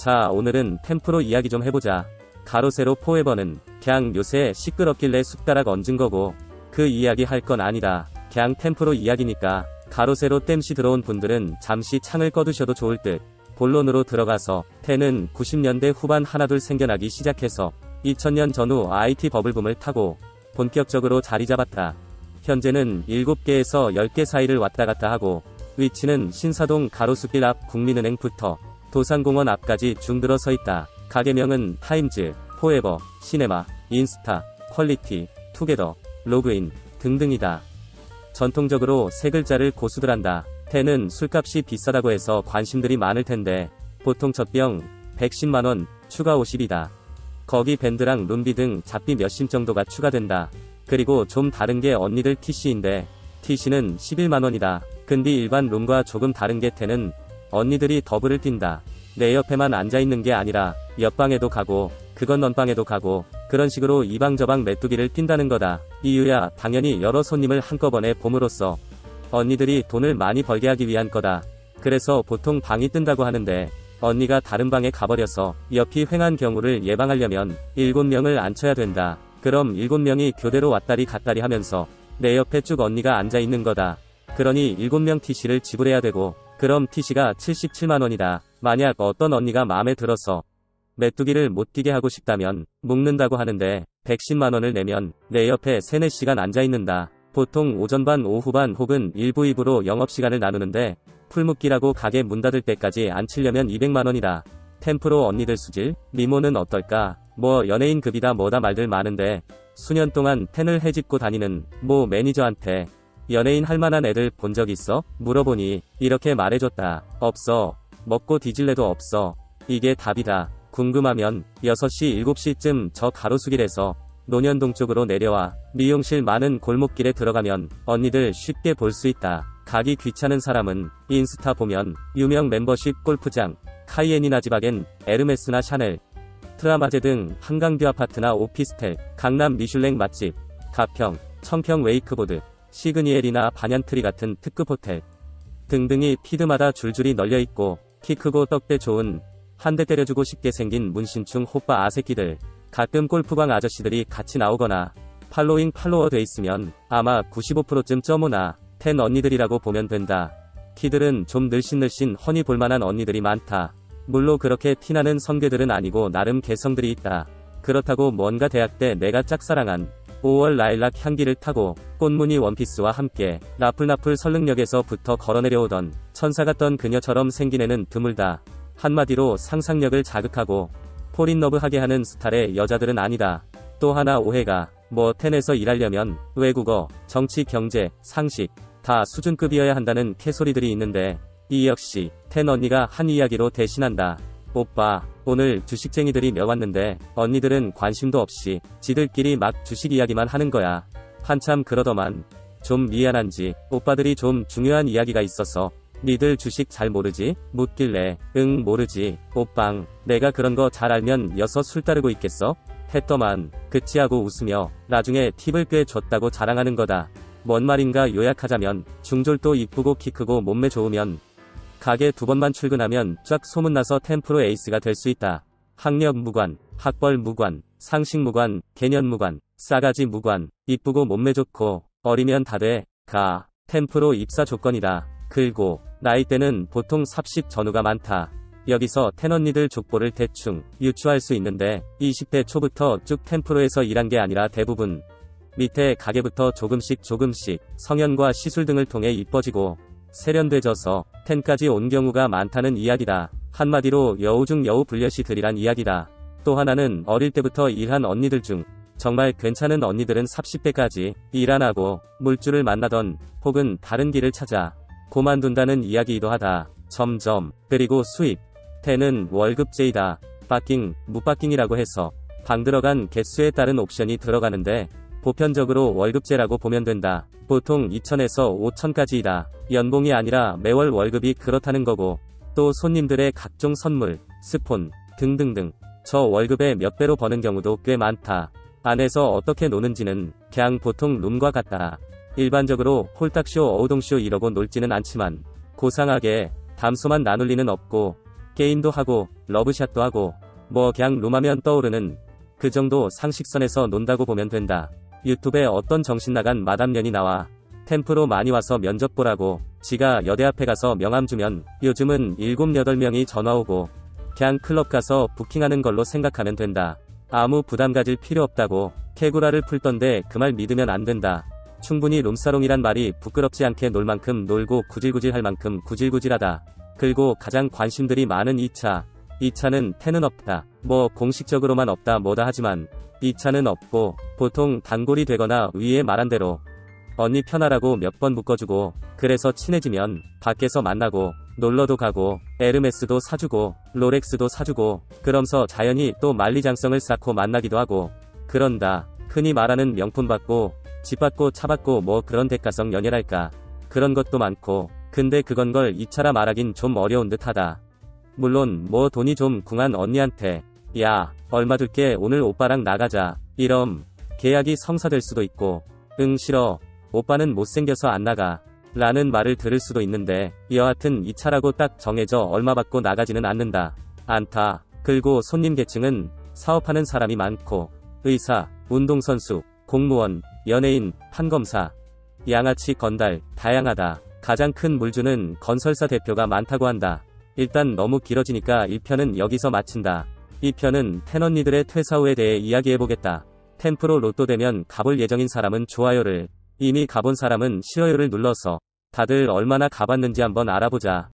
자, 오늘은 템프로 이야기 좀 해보자. 가로 세로 포에버는 그냥 요새 시끄럽길래 숟가락 얹은 거고 그 이야기 할 건 아니다. 그냥 템프로 이야기니까 가로 세로 땜시 들어온 분들은 잠시 창을 꺼두셔도 좋을 듯. 본론으로 들어가서 텐은 90년대 후반 하나둘 생겨나기 시작해서 2000년 전후 IT 버블붐을 타고 본격적으로 자리 잡았다. 현재는 7개에서 10개 사이를 왔다 갔다 하고 위치는 신사동 가로수길 앞 국민은행부터 도산공원 앞까지 중 들어 서 있다. 가게명은 타임즈, 포에버, 시네마, 인스타, 퀄리티, 투게더, 로그인 등등이다. 전통적으로 세 글자를 고수들 한다. 텐은 술값이 비싸다고 해서 관심들이 많을 텐데 보통 첫 병 110만원, 추가 50이다. 거기 밴드랑 룸비 등 잡비 몇십 정도가 추가된다. 그리고 좀 다른 게 언니들 TC인데 TC는 11만원이다. 근데 일반 룸과 조금 다른 게 텐은 언니들이 더블을 뛴다. 내 옆에만 앉아있는 게 아니라 옆방에도 가고 그건 넌방에도 가고 그런 식으로 이방 저방 메뚜기를 뛴다는 거다. 이유야 당연히 여러 손님을 한꺼번에 봄으로써 언니들이 돈을 많이 벌게 하기 위한 거다. 그래서 보통 방이 뜬다고 하는데 언니가 다른 방에 가버려서 옆이 횡한 경우를 예방하려면 7명을 앉혀야 된다. 그럼 7명이 교대로 왔다리 갔다리 하면서 내 옆에 쭉 언니가 앉아있는 거다. 그러니 7명 TC를 지불해야 되고 그럼 TC가 77만원이다. 만약 어떤 언니가 마음에 들어서 메뚜기를 못 뛰게 하고 싶다면 묶는다고 하는데 110만원을 내면 내 옆에 3-4시간 앉아있는다. 보통 오전반 오후반 혹은 일부 2부로 영업시간을 나누는데 풀묶기라고 가게 문 닫을 때까지 앉히려면 200만원이다. 템프로 언니들 수질? 미모는 어떨까? 뭐 연예인급이다 뭐다 말들 많은데 수년 동안 텐을 헤집고 다니는 모 매니저한테 연예인 할만한 애들 본 적 있어? 물어보니 이렇게 말해줬다. 없어. 먹고 뒤질래도 없어. 이게 답이다. 궁금하면 6시 7시쯤 저 가로수길에서 논현동 쪽으로 내려와. 미용실 많은 골목길에 들어가면 언니들 쉽게 볼 수 있다. 가기 귀찮은 사람은 인스타 보면 유명 멤버십 골프장, 카이엔이나 지바겐, 에르메스나 샤넬, 트라마제 등 한강뷰 아파트나 오피스텔, 강남 미슐랭 맛집, 가평, 청평 웨이크보드, 시그니엘이나 반얀트리 같은 특급 호텔 등등이 피드마다 줄줄이 널려있고 키 크고 떡대 좋은 한 대 때려주고 싶게 생긴 문신충 호빠 아새끼들, 가끔 골프광 아저씨들이 같이 나오거나 팔로워 돼 있으면 아마 95%쯤 점오나 텐 언니들이라고 보면 된다. 키들은 좀 늘씬늘씬 훤히 볼만한 언니들이 많다. 물론 그렇게 티나는 성괴들은 아니고 나름 개성들이 있다. 그렇다고 뭔가 대학 때 내가 짝사랑한 5월 라일락 향기를 타고 꽃무늬 원피스와 함께 나풀나풀 설릉역에서부터 걸어내려오던 천사 같던 그녀처럼 생긴 애는 드물다. 한마디로 상상력을 자극하고 폴인러브하게 하는 스타일의 여자들은 아니다. 또 하나 오해가 뭐 텐에서 일하려면 외국어, 정치, 경제, 상식 다 수준급이어야 한다는 캐소리들이 있는데 이 역시 텐 언니가 한 이야기로 대신한다. 오빠, 오늘 주식쟁이들이 몇 왔는데 언니들은 관심도 없이 지들끼리 막 주식 이야기만 하는 거야. 한참 그러더만 좀 미안한지 오빠들이 좀 중요한 이야기가 있어서 니들 주식 잘 모르지? 묻길래 응 모르지. 오빵, 내가 그런 거 잘 알면 여서 술 따르고 있겠어? 했더만 그치 하고 웃으며 나중에 팁을 꽤 줬다고 자랑하는 거다. 뭔 말인가 요약하자면 중졸도 이쁘고 키 크고 몸매 좋으면 가게 2번만 출근하면 쫙 소문나서 템프로 에이스가 될 수 있다. 학력 무관, 학벌 무관, 상식 무관, 개념 무관, 싸가지 무관, 이쁘고 몸매 좋고 어리면 다 돼. 가. 템프로 입사 조건이다. 글고 나이대는 보통 30 전후가 많다. 여기서 텐 언니들 족보를 대충 유추할 수 있는데 20대 초부터 쭉 템프로에서 일한 게 아니라 대부분 밑에 가게부터 조금씩 성현과 시술 등을 통해 이뻐지고 세련돼져서 텐까지 온 경우가 많다는 이야기다. 한마디로 여우 중 여우 불려시들이란 이야기다. 또 하나는 어릴 때부터 일한 언니들 중 정말 괜찮은 언니들은 30대까지 일 안 하고 물줄을 만나던 혹은 다른 길을 찾아 고만둔다는 이야기이기도 하다. 점점. 그리고 수입. 텐은 월급제이다. 빠킹, 무빠킹이라고 해서 방 들어간 개수에 따른 옵션이 들어가는데 보편적으로 월급제라고 보면 된다. 보통 2천에서 5천까지이다. 연봉이 아니라 매월 월급이 그렇다는 거고 또 손님들의 각종 선물, 스폰 등등등 저 월급의 몇 배로 버는 경우도 꽤 많다. 안에서 어떻게 노는지는 그냥 보통 룸과 같다. 일반적으로 홀딱쇼 어우동쇼 이러고 놀지는 않지만 고상하게 담소만 나눌 리는 없고 게임도 하고 러브샷도 하고 뭐 그냥 룸하면 떠오르는 그 정도 상식선에서 논다고 보면 된다. 유튜브에 어떤 정신나간 마담년이 나와 템프로 많이 와서 면접 보라고 지가 여대 앞에 가서 명함 주면 요즘은 7, 8명이 전화 오고 그냥 클럽 가서 부킹하는 걸로 생각하면 된다. 아무 부담 가질 필요 없다고 개구라를 풀던데 그 말 믿으면 안 된다. 충분히 룸사롱이란 말이 부끄럽지 않게 놀 만큼 놀고 구질구질 할 만큼 구질구질하다. 그리고 가장 관심들이 많은 2차. 2차는 텐은 없다. 뭐 공식적으로만 없다 뭐다 하지만 2차는 없고 보통 단골이 되거나 위에 말한 대로 언니 편하라고 몇 번 묶어주고 그래서 친해지면 밖에서 만나고 놀러도 가고 에르메스도 사주고 롤렉스도 사주고 그러면서 자연히 또 만리장성을 쌓고 만나기도 하고 그런다. 흔히 말하는 명품 받고 집 받고 차 받고 뭐 그런 대가성 연애랄까. 그런 것도 많고 근데 그건 걸 2차라 말하긴 좀 어려운 듯하다. 물론 뭐 돈이 좀 궁한 언니한테 야 얼마 줄게 오늘 오빠랑 나가자 이럼 계약이 성사될 수도 있고 응 싫어 오빠는 못생겨서 안 나가 라는 말을 들을 수도 있는데 여하튼 2차라고 딱 정해져 얼마 받고 나가지는 않다. 그리고 손님 계층은 사업하는 사람이 많고 의사, 운동선수, 공무원, 연예인, 판검사, 양아치 건달 다양하다. 가장 큰 물주는 건설사 대표가 많다고 한다. 일단 너무 길어지니까 1편은 여기서 마친다. 2편은 텐언니들의 퇴사 후에 대해 이야기해보겠다. 템프로 로또 되면 가볼 예정인 사람은 좋아요를, 이미 가본 사람은 싫어요를 눌러서 다들 얼마나 가봤는지 한번 알아보자.